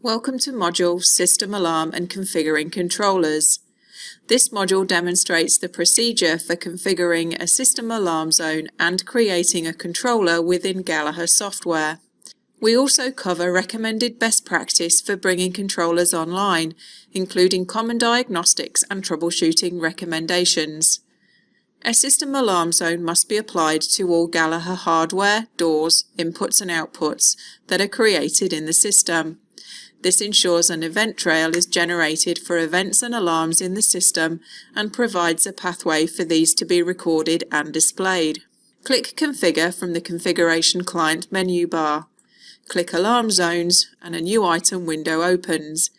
Welcome to module System Alarm and Configuring Controllers. This module demonstrates the procedure for configuring a system alarm zone and creating a controller within Gallagher software. We also cover recommended best practice for bringing controllers online, including common diagnostics and troubleshooting recommendations. A system alarm zone must be applied to all Gallagher hardware, doors, inputs and outputs that are created in the system. This ensures an event trail is generated for events and alarms in the system and provides a pathway for these to be recorded and displayed. Click Configure from the Configuration Client menu bar. Click Alarm Zones and a new item window opens.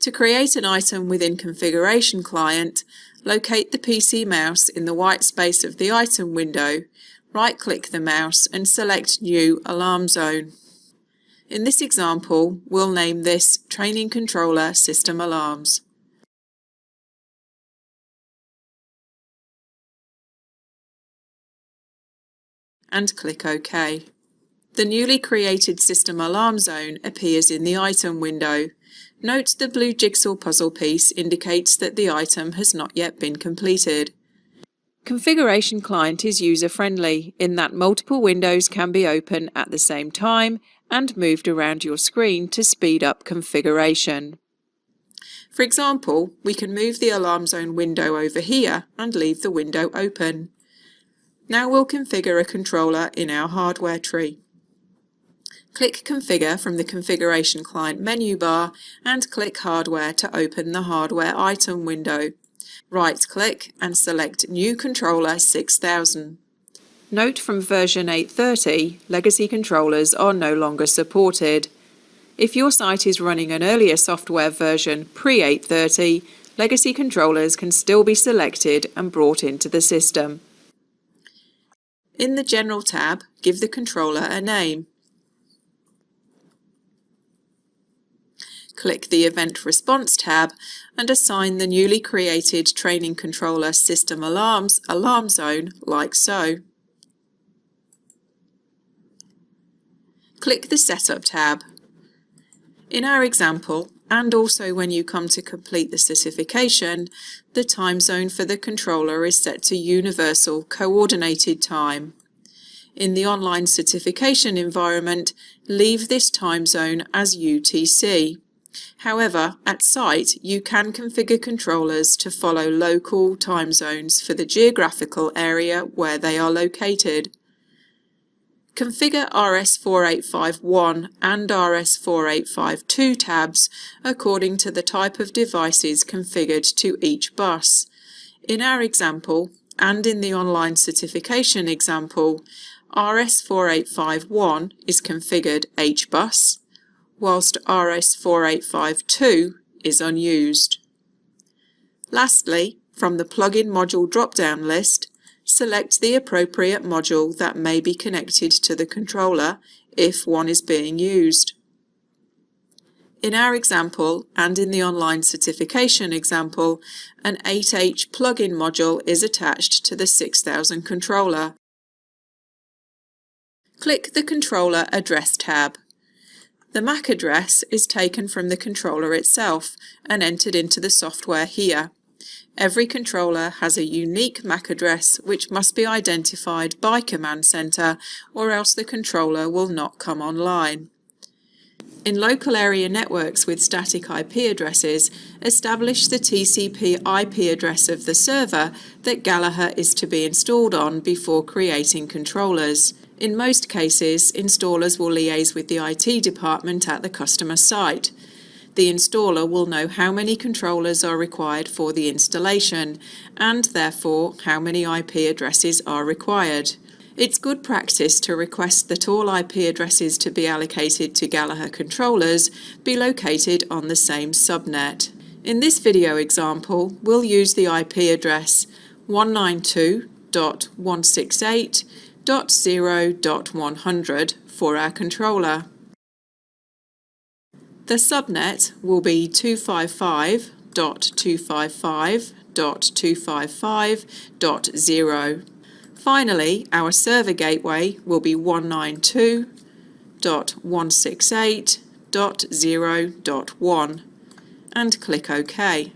To create an item within Configuration Client, locate the PC mouse in the white space of the item window, right-click the mouse and select New Alarm Zone. In this example, we'll name this Training Controller System Alarms. And click OK. The newly created System Alarm Zone appears in the item window. Note the blue jigsaw puzzle piece indicates that the item has not yet been completed. Configuration Client is user-friendly in that multiple windows can be open at the same time and moved around your screen to speed up configuration. For example, we can move the Alarm Zone window over here and leave the window open. Now we'll configure a controller in our hardware tree. Click Configure from the Configuration Client menu bar and click Hardware to open the Hardware item window. Right-click and select New Controller 6000. Note from version 8.30, legacy controllers are no longer supported. If your site is running an earlier software version pre-8.30, legacy controllers can still be selected and brought into the system. In the General tab, give the controller a name. Click the Event Response tab and assign the newly created Training Controller System Alarms alarm zone like so. Click the Setup tab. In our example, and also when you come to complete the certification, the time zone for the controller is set to Universal Coordinated Time. In the online certification environment, leave this time zone as UTC. However, at site you can configure controllers to follow local time zones for the geographical area where they are located. Configure RS4851 and RS4852 tabs according to the type of devices configured to each bus. In our example, and in the online certification example, RS4851 is configured HBus, whilst RS4852 is unused. Lastly, from the plugin module drop-down list, select the appropriate module that may be connected to the controller if one is being used. In our example, and in the online certification example, an 8H plugin module is attached to the 6000 controller. Click the Controller Address tab. The MAC address is taken from the controller itself and entered into the software here. Every controller has a unique MAC address which must be identified by Command Center or else the controller will not come online. In local area networks with static IP addresses, establish the TCP IP address of the server that Gallagher is to be installed on before creating controllers. In most cases, installers will liaise with the IT department at the customer site. The installer will know how many controllers are required for the installation and therefore how many IP addresses are required. It's good practice to request that all IP addresses to be allocated to Gallagher controllers be located on the same subnet. In this video example, we'll use the IP address 192.168.0.100 for our controller. The subnet will be 255.255.255.0. Finally, our server gateway will be 192.168.0.100. 1.0.1 and click OK.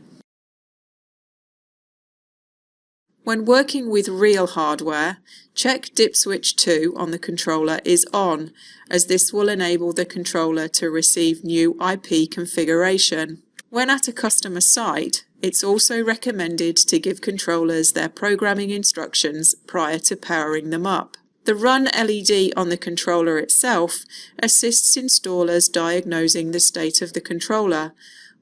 When working with real hardware, check dip switch 2 on the controller is on, as this will enable the controller to receive new IP configuration. When at a customer site, it's also recommended to give controllers their programming instructions prior to powering them up. The Run LED on the controller itself assists installers diagnosing the state of the controller.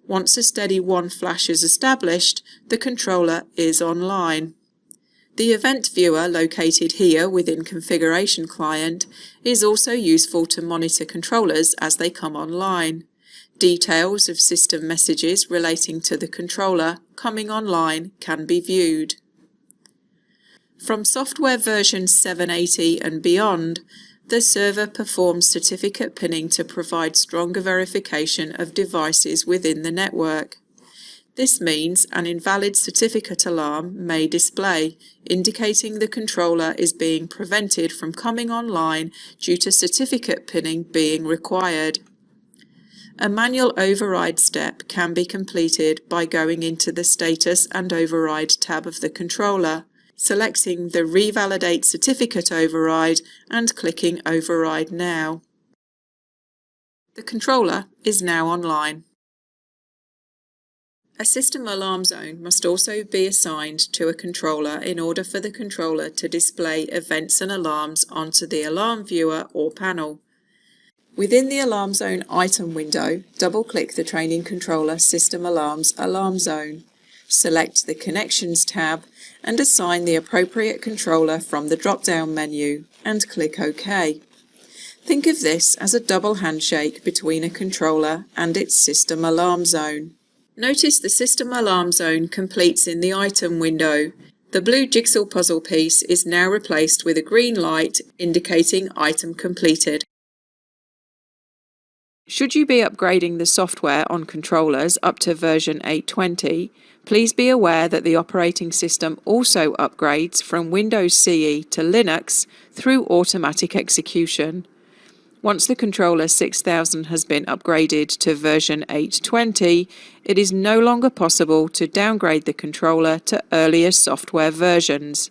Once a steady 1 flash is established, the controller is online. The event viewer located here within Configuration Client is also useful to monitor controllers as they come online. Details of system messages relating to the controller coming online can be viewed. From software version 780 and beyond, the server performs certificate pinning to provide stronger verification of devices within the network. This means an invalid certificate alarm may display, indicating the controller is being prevented from coming online due to certificate pinning being required. A manual override step can be completed by going into the Status and Override tab of the controller, selecting the Revalidate Certificate Override and clicking Override Now. The controller is now online. A system alarm zone must also be assigned to a controller in order for the controller to display events and alarms onto the alarm viewer or panel. Within the Alarm Zone item window, double-click the Training Controller System Alarms Alarm Zone. Select the Connections tab and assign the appropriate controller from the drop-down menu and click OK. Think of this as a double handshake between a controller and its system alarm zone. Notice the system alarm zone completes in the item window. The blue jigsaw puzzle piece is now replaced with a green light indicating item completed. Should you be upgrading the software on controllers up to version 8.20, please be aware that the operating system also upgrades from Windows CE to Linux through automatic execution. Once the controller 6000 has been upgraded to version 8.20, it is no longer possible to downgrade the controller to earlier software versions.